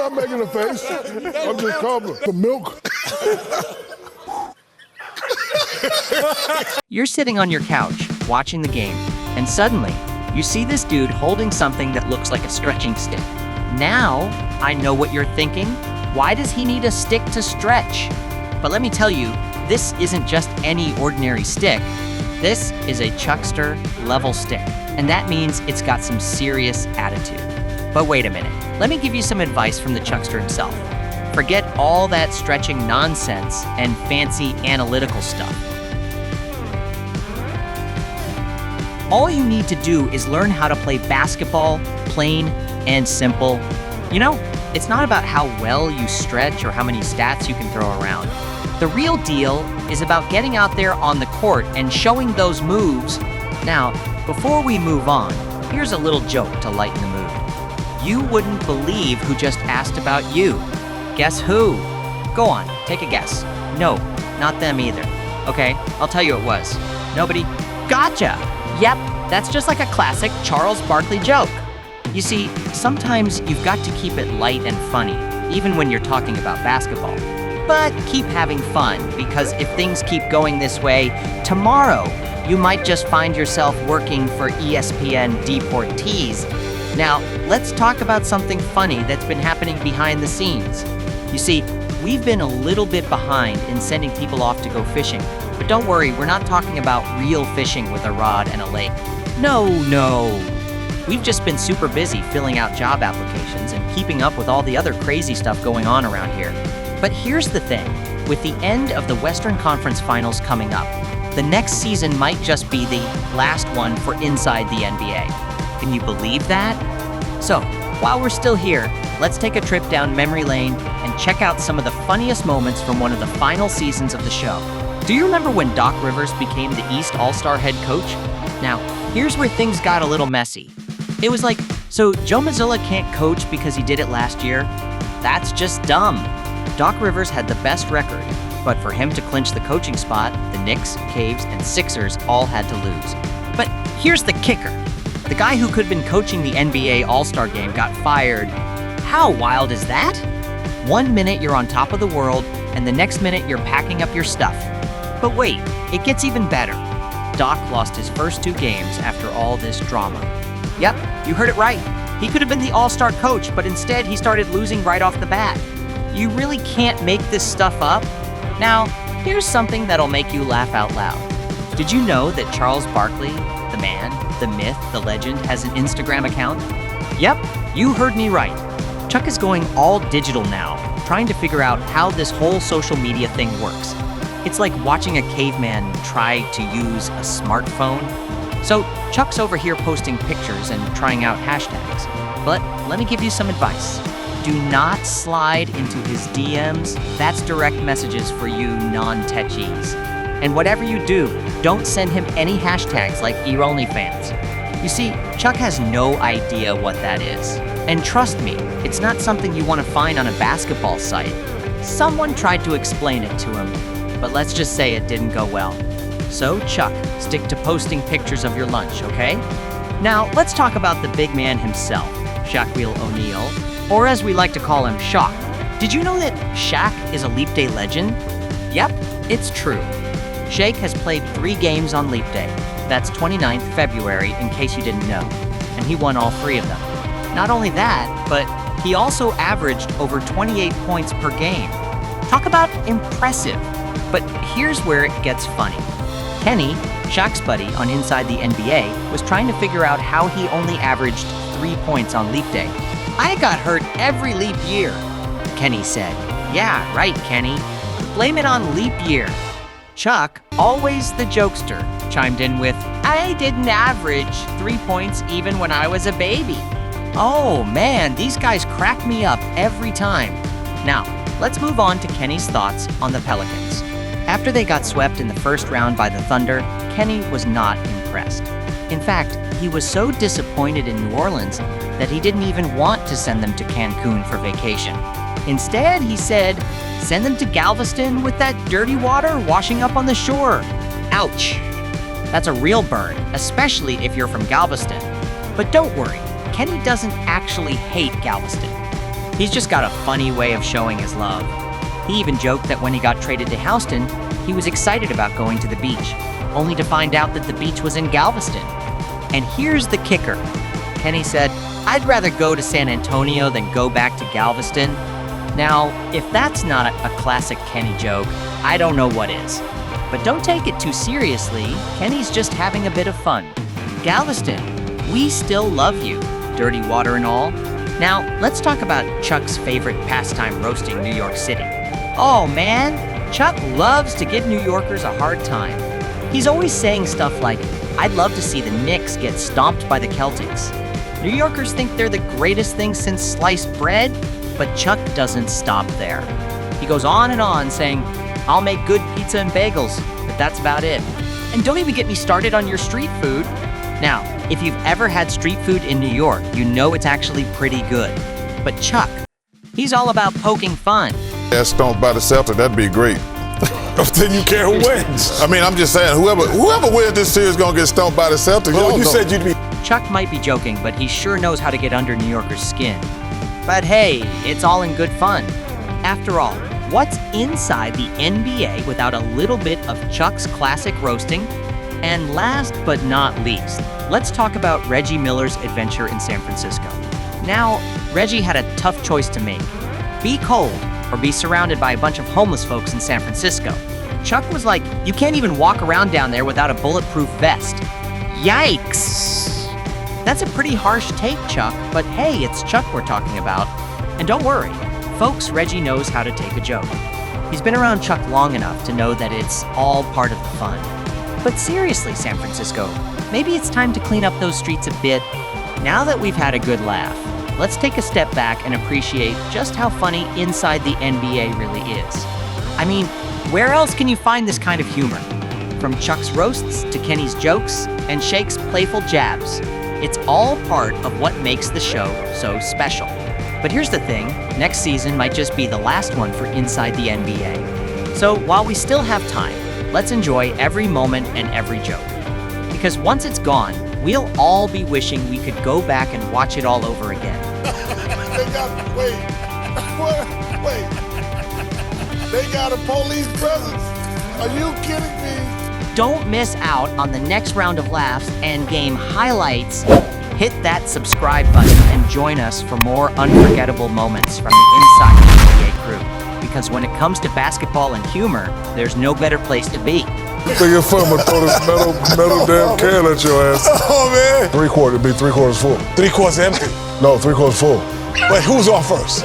not making a face. I'm just coughing. The milk. You're sitting on your couch, watching the game, and suddenly, you see this dude holding something that looks like a stretching stick. Now, I know what you're thinking. Why does he need a stick to stretch? But let me tell you, this isn't just any ordinary stick. This is a Chuckster level stick, and that means it's got some serious attitude. But wait a minute, let me give you some advice from the Chuckster himself. Forget all that stretching nonsense and fancy analytical stuff. All you need to do is learn how to play basketball, plain and simple. You know, it's not about how well you stretch or how many stats you can throw around. The real deal is about getting out there on the court and showing those moves. Now, before we move on, here's a little joke to lighten the mood. You wouldn't believe who just asked about you. Guess who? Go on, take a guess. No, not them either. Okay, I'll tell you it was. Nobody? Gotcha! Yep, that's just like a classic Charles Barkley joke. You see, sometimes you've got to keep it light and funny, even when you're talking about basketball. But keep having fun, because if things keep going this way, tomorrow you might just find yourself working for ESPN deportees. Now, let's talk about something funny that's been happening behind the scenes. You see, we've been a little bit behind in sending people off to go fishing. But don't worry, we're not talking about real fishing with a rod and a lake. No. We've just been super busy filling out job applications and keeping up with all the other crazy stuff going on around here. But here's the thing, with the end of the Western Conference Finals coming up, the next season might just be the last one for inside the NBA. Can you believe that? So, while we're still here, let's take a trip down memory lane and check out some of the funniest moments from one of the final seasons of the show. Do you remember when Doc Rivers became the East All-Star head coach? Now, here's where things got a little messy. It was like, so Joe Mazzulla can't coach because he did it last year? That's just dumb. Doc Rivers had the best record, but for him to clinch the coaching spot, the Knicks, Caves, and Sixers all had to lose. But here's the kicker. The guy who could have been coaching the NBA All-Star game got fired. How wild is that? 1 minute you're on top of the world, and the next minute you're packing up your stuff. But wait, it gets even better. Doc lost his first 2 games after all this drama. Yep, you heard it right. He could have been the all-star coach, but instead he started losing right off the bat. You really can't make this stuff up. Now, here's something that'll make you laugh out loud. Did you know that Charles Barkley, the man, the myth, the legend, has an Instagram account? Yep, you heard me right. Chuck is going all digital now, trying to figure out how this whole social media thing works. It's like watching a caveman try to use a smartphone. So Chuck's over here posting pictures and trying out hashtags. But let me give you some advice. Do not slide into his DMs. That's direct messages for you non-techies. And whatever you do, don't send him any hashtags like EarOnlyFans. You see, Chuck has no idea what that is. And trust me, it's not something you want to find on a basketball site. Someone tried to explain it to him, but let's just say it didn't go well. So Chuck, stick to posting pictures of your lunch, okay? Now, let's talk about the big man himself, Shaquilleoneal, or as we like to call him, Shaq. Did you know that Shaq is a leap day legend? Yep, it's true. Shaq has played 3 games on leap day. That's 29th February, in case you didn't know. And he won all 3 of them. Not only that, but he also averaged over 28 points per game. Talk about impressive. But here's where it gets funny. Kenny, Shaq's buddy on Inside the NBA, was trying to figure out how he only averaged 3 points on leap day. I got hurt every leap year, Kenny said. Yeah, right, Kenny. Blame it on leap year. Chuck, always the jokester, chimed in with, I didn't average 3 points even when I was a baby. Oh man, these guys crack me up every time. Now, let's move on to Kenny's thoughts on the Pelicans. After they got swept in the first round by the Thunder, Kenny was not impressed. In fact, he was so disappointed in New Orleans that he didn't even want to send them to Cancun for vacation. Instead, he said, send them to Galveston with that dirty water washing up on the shore. Ouch. That's a real burn, especially if you're from Galveston. But don't worry, Kenny doesn't actually hate Galveston. He's just got a funny way of showing his love. He even joked that when he got traded to Houston, he was excited about going to the beach, only to find out that the beach was in Galveston. And here's the kicker. Kenny said, "I'd rather go to San Antonio than go back to Galveston." Now, if that's not a classic Kenny joke, I don't know what is. But don't take it too seriously. Kenny's just having a bit of fun. Galveston, we still love you, dirty water and all. Now, let's talk about Chuck's favorite pastime, roasting New York City. Oh man, Chuck loves to give New Yorkers a hard time. He's always saying stuff like, "I'd love to see the Knicks get stomped by the Celtics." New Yorkers think they're the greatest thing since sliced bread, but Chuck doesn't stop there. He goes on and on saying, "I'll make good pizza and bagels, but that's about it. And don't even get me started on your street food." Now, if you've ever had street food in New York, you know it's actually pretty good. But Chuck, he's all about poking fun. Get stomped by the Celtics, that'd be great. Then you care who wins. I mean, I'm just saying, whoever wins this series is gonna get stomped by the Celtics. Well, Y'all you know. said you'd be. Chuck might be joking, but he sure knows how to get under New Yorkers' skin. But hey, it's all in good fun. After all, what's inside the NBA without a little bit of Chuck's classic roasting? And last but not least, let's talk about Reggie Miller's adventure in San Francisco. Now, Reggie had a tough choice to make. Be cold or be surrounded by a bunch of homeless folks in San Francisco. Chuck was like, "You can't even walk around down there without a bulletproof vest." Yikes! That's a pretty harsh take, Chuck, but hey, it's Chuck we're talking about. And don't worry, folks, Reggie knows how to take a joke. He's been around Chuck long enough to know that it's all part of the fun. But seriously, San Francisco, maybe it's time to clean up those streets a bit. Now that we've had a good laugh, let's take a step back and appreciate just how funny inside the NBA really is. I mean, where else can you find this kind of humor? From Chuck's roasts to Kenny's jokes and Shake's playful jabs. It's all part of what makes the show so special. But here's the thing, next season might just be the last one for Inside the NBA. So while we still have time, let's enjoy every moment and every joke. Because once it's gone, we'll all be wishing we could go back and watch it all over again. Wait. They got a police presence. Are you kidding me? Don't miss out on the next round of laughs and game highlights. Hit that subscribe button and join us for more unforgettable moments from the Inside the NBA crew. Because when it comes to basketball and humor, there's no better place to be. Think it's fun, I'm gonna throw this metal damn can at your ass. Oh, man. It'd be 3/4 full. 3 quarters empty. No, 3/4 full. Wait, who's on first?